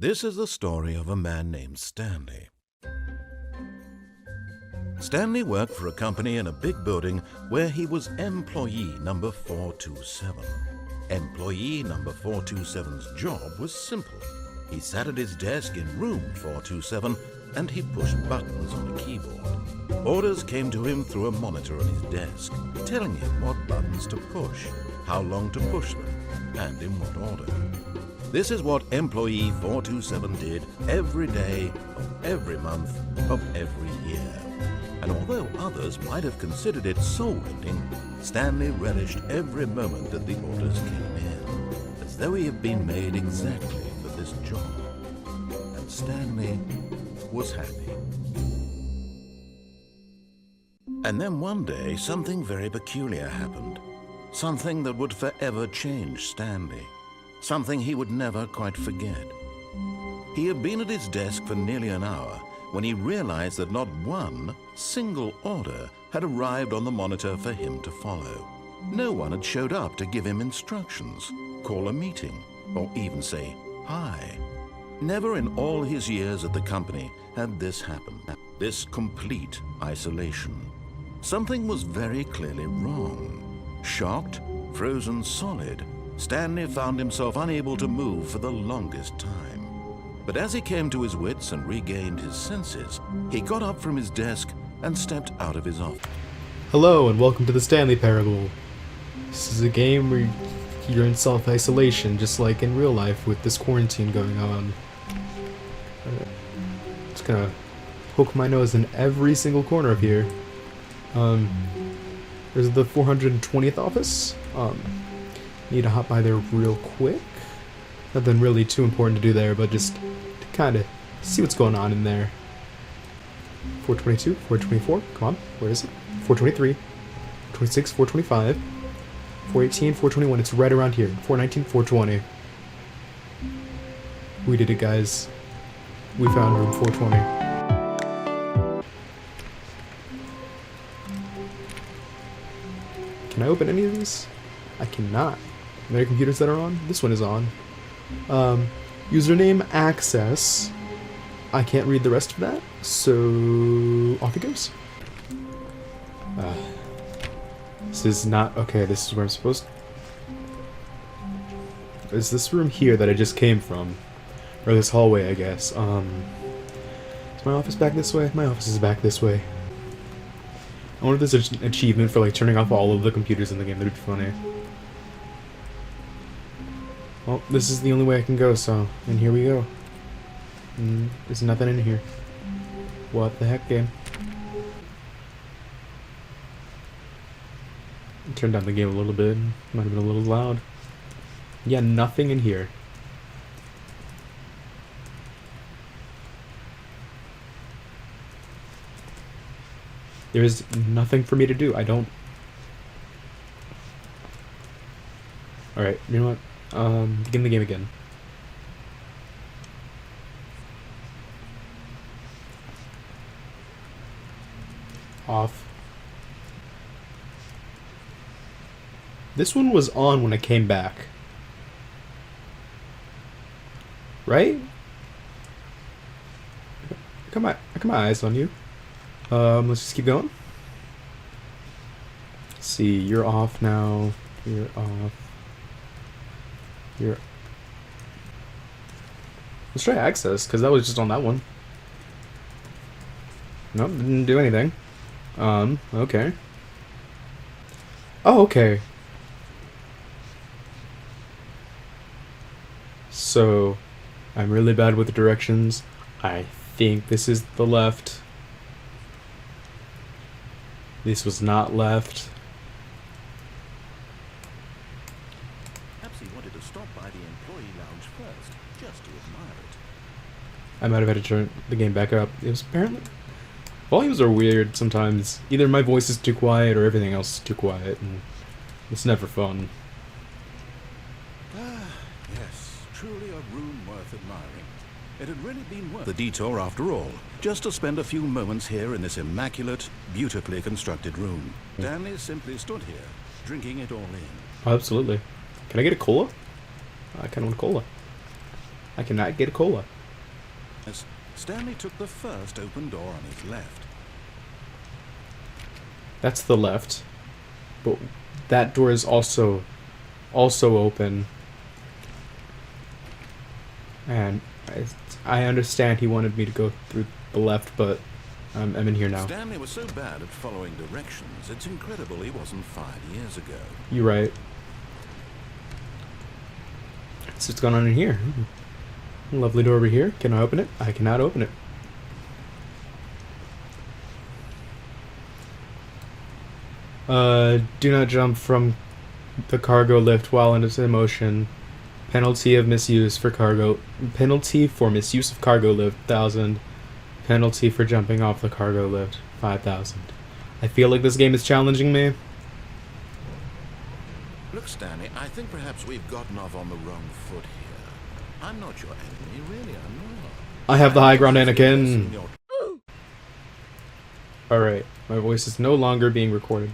This is the story of a man named Stanley. Stanley worked for a company in a big building where he was employee number 427. Employee number 427's job was simple. He sat at his desk in room 427 and he pushed buttons on a keyboard. Orders came to him through a monitor on his desk, telling him what buttons to push, how long to push them, and in what order. This is what employee 427 did every day of every month of every year. And although others might have considered it soul-rending, Stanley relished every moment that the orders came in, as though he had been made exactly for this job. And Stanley was happy. And then one day, something very peculiar happened. Something that would forever change Stanley. Something he would never quite forget. He had been at his desk for nearly an hour when he realized that not one single order had arrived on the monitor for him to follow. No one had showed up to give him instructions, call a meeting, or even say hi. Never in all his years at the company had this happened, this complete isolation. Something was very clearly wrong. Shocked, frozen solid, Stanley found himself unable to move for the longest time. But as he came to his wits and regained his senses, he got up from his desk and stepped out of his office. Hello and welcome to the Stanley Parable. This is a game where you're in self-isolation, just like in real life with this quarantine going on. Just gonna poke my nose in every single corner of here. There's the 420th office. Need to hop by there real quick. Nothing really too important to do there, but just to kind of see what's going on in there. 422, 424, come on, where is it? 423, 426, 425, 418, 421, it's right around here. 419, 420. We did it, guys. We found room 420. Can I open any of these? I cannot. Are there computers that are on? This one is on. Username access. I can't read the rest of that, so off it goes. This is not okay. This is where I'm supposed to... Is this room here that I just came from, or this hallway? I guess. Is my office back this way? My office is back this way. I wonder if there's an achievement for like turning off all of the computers in the game. That'd be funny. Well, this is the only way I can go, so, and here we go. There's nothing in here. What the heck, game? Turn down the game a little bit. Might have been a little loud. Yeah, nothing in here. There's nothing for me to do. I don't... Alright, you know what? Begin the game again. Off. This one was on when I came back. Right? I got my eyes on you. Let's just keep going. Let's see, you're off now. You're off. Here. Let's try access, because that was just on that one. Nope, didn't do anything. Okay. Oh, okay. So, I'm really bad with the directions. I think this is the left. This was not left. I might have had to turn the game back up. It was apparently... Volumes are weird sometimes. Either my voice is too quiet or everything else is too quiet, and it's never fun. Yes, truly a room worth admiring. It had really been worth the detour after all, just to spend a few moments here in this immaculate, beautifully constructed room. Stanley simply stood here, drinking it all in. Oh, absolutely. Can I get a cola? I kind of want a cola. I cannot get a cola. As Stanley took the first open door on his left. That's the left. But that door is also open. And I understand he wanted me to go through the left, but I'm in here now. Stanley was so bad at following directions, it's incredible he wasn't fired years ago. You're right. So what's going on in here? Lovely door over here. Can I open it? I cannot open it. Do not jump from the cargo lift while in motion. Penalty of misuse for cargo. Penalty for misuse of cargo lift, 1,000. Penalty for jumping off the cargo lift, 5,000. I feel like this game is challenging me. Look, Stanley, I think perhaps we've gotten off on the wrong foot here. I'm not your enemy, really, I'm not. I have the high ground, Anakin. Alright, my voice is no longer being recorded.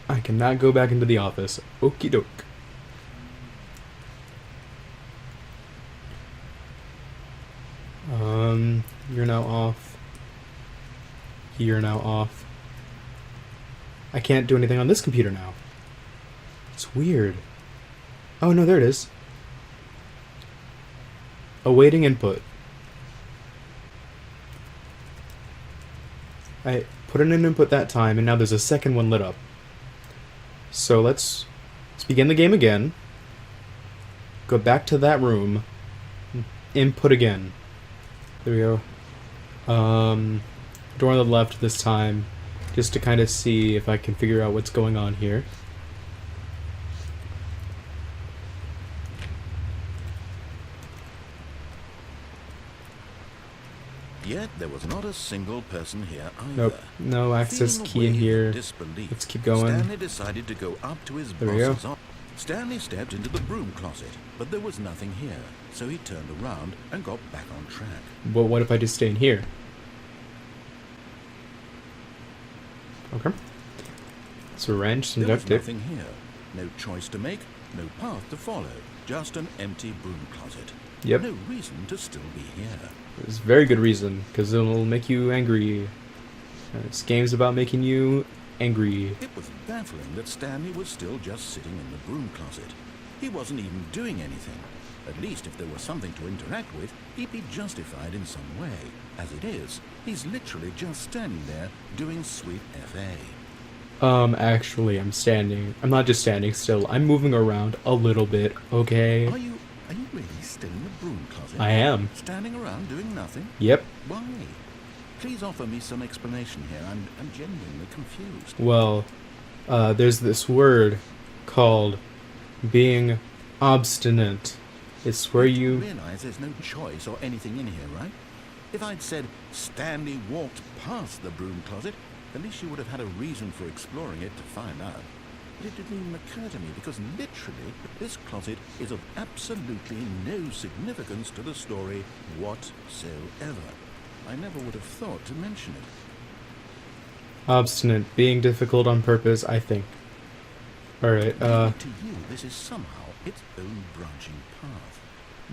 I cannot go back into the office. Okie doke. You're now off. You're now off. I can't do anything on this computer now. It's weird. Oh no, there it is. Awaiting input. I put in an input that time, and now there's a second one lit up. So let's begin the game again. Go back to that room. Input again. There we go. Door on the left this time, just to kind of see if I can figure out what's going on here. Yet there was not a single person here either. Nope, no access key in here. Let's keep going. Stanley decided to go up to his boss's office. Stanley stepped into the broom closet, but there was nothing here, so he turned around and got back on track. But what if I just stay in here? Okay. It's a wrench, some There was duct tape. nothing here. No choice to make, no path to follow. Just an empty broom closet. Yep. No reason to still be here. It's a very good reason, because it'll make you angry. This game's about making you angry. It was baffling that Stanley was still just sitting in the broom closet. He wasn't even doing anything. At least if there was something to interact with, he'd be justified in some way. As it is, he's literally just standing there doing sweet FA. Actually, I'm standing. I'm not just standing still. I'm moving around a little bit, okay? Are you really still in the broom closet? I am. Standing around doing nothing? Yep. Why? Please offer me some explanation here. I'm genuinely confused. Well, there's this word called being obstinate. It's where you realize there's no choice or anything in here, right? If I'd said Stanley walked past the broom closet, at least you would have had a reason for exploring it to find out. But it didn't even occur to me because literally this closet is of absolutely no significance to the story whatsoever. I never would have thought to mention it. obstinate, being difficult on purpose, I think. Alright, Maybe to you, this is somehow its own branching path.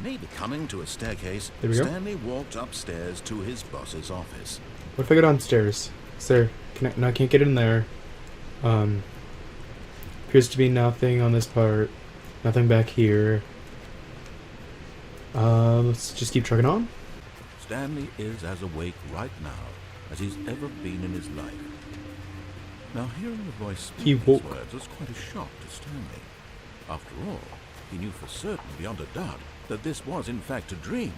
Maybe coming to a staircase, There we go. Stanley walked upstairs to his boss's office. what if I go downstairs? Is there, no, I can't get in there. Appears to be nothing on this part. Nothing back here. Let's just keep trucking on. Stanley is as awake right now as he's ever been in his life. Now, hearing the voice speak He these woke. words was quite a shock to Stanley. After all, he knew for certain, beyond a doubt, that this was in fact a dream.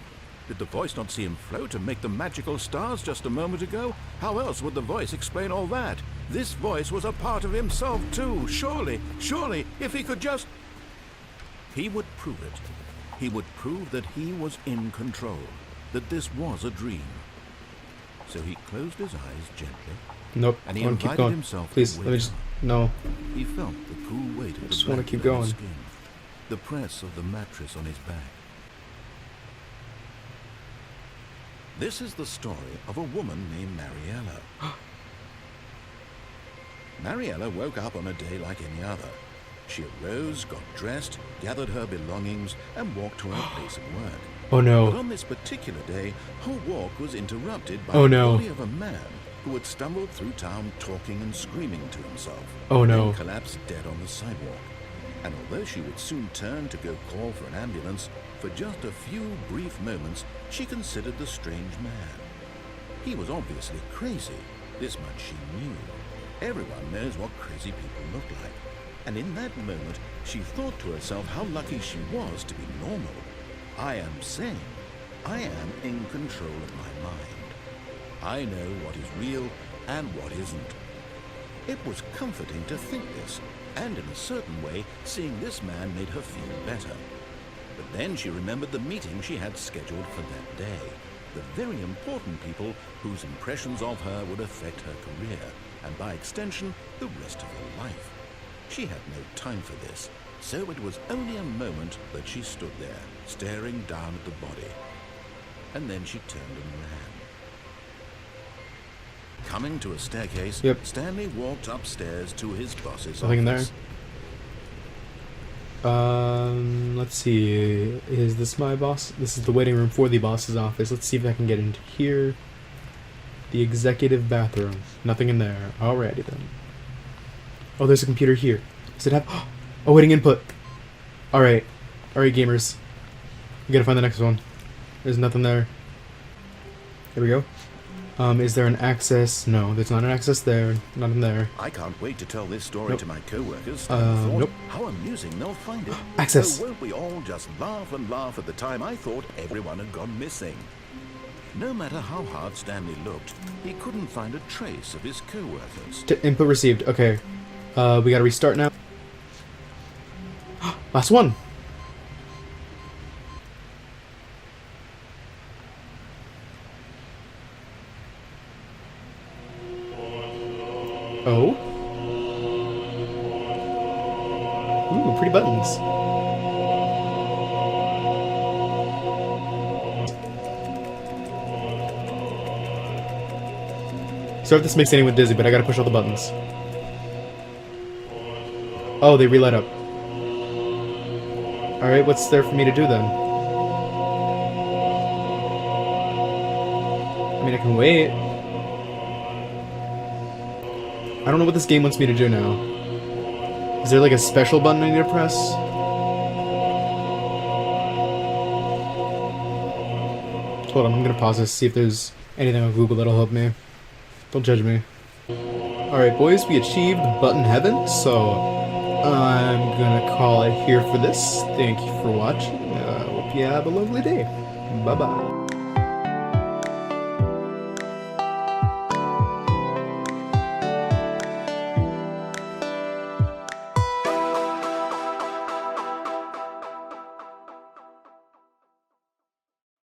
Did the voice not see him float and make the magical stars just a moment ago? How else would the voice explain all that? This voice was a part of himself too. Surely, if he could just... He would prove it. He would prove that he was in control, that this was a dream. So he closed his eyes gently, Nope, and I he want to keep invited going. himself to Please, let me wake just... up. No. He felt the cool weight of the just wanna blanket keep on his going. skin, the press of the mattress on his back. This is the story of a woman named Mariella. Mariella woke up on a day like any other. She arose, got dressed, gathered her belongings, and walked to her place of work. Oh no. But on this particular day, her walk was interrupted by Oh the no. body of a man who had stumbled through town talking and screaming to himself. Oh no. Then collapsed dead on the sidewalk. And although she would soon turn to go call for an ambulance, for just a few brief moments, she considered the strange man. He was obviously crazy. This much she knew. Everyone knows what crazy people look like. And in that moment, she thought to herself how lucky she was to be normal. I am sane. I am in control of my mind. I know what is real and what isn't. It was comforting to think this, and in a certain way, seeing this man made her feel better. But then she remembered the meeting she had scheduled for that day. The very important people whose impressions of her would affect her career, and by extension, the rest of her life. She had no time for this, so it was only a moment that she stood there, staring down at the body. And then she turned and ran. Coming to a staircase, Yep. Stanley walked upstairs to his boss's Nothing in there. office. Let's see. Is this my boss? This is the waiting room for the boss's office. Let's see if I can get into here. The executive bathroom. Nothing in there. Alrighty then. Oh, there's a computer here. Does it have... Oh, waiting input. Alright. Alright, gamers. We gotta find the next one. There's nothing there. Here we go. Is there an access? No, there's not an access there. Nothing there. I can't wait to tell this story Nope. to my co-workers. Stanley thought. Nope. How amusing they'll find it. Access. So won't we all just laugh and laugh at the time I thought everyone had gone missing? No matter how hard Stanley looked, he couldn't find a trace of his co-workers. Input received. Okay. We gotta restart now. Last one. Oh. Ooh, pretty buttons. Sorry if this makes anyone dizzy, but I gotta push all the buttons. Oh, they relight up. Alright, what's there for me to do then? I mean, I can wait. I don't know what this game wants me to do now. Is there like a special button I need to press? Hold on, I'm gonna pause this, see if there's anything on Google that'll help me. Don't judge me. Alright boys, we achieved button heaven, so I'm gonna call it here for this. Thank you for watching. Hope you have a lovely day. Bye bye.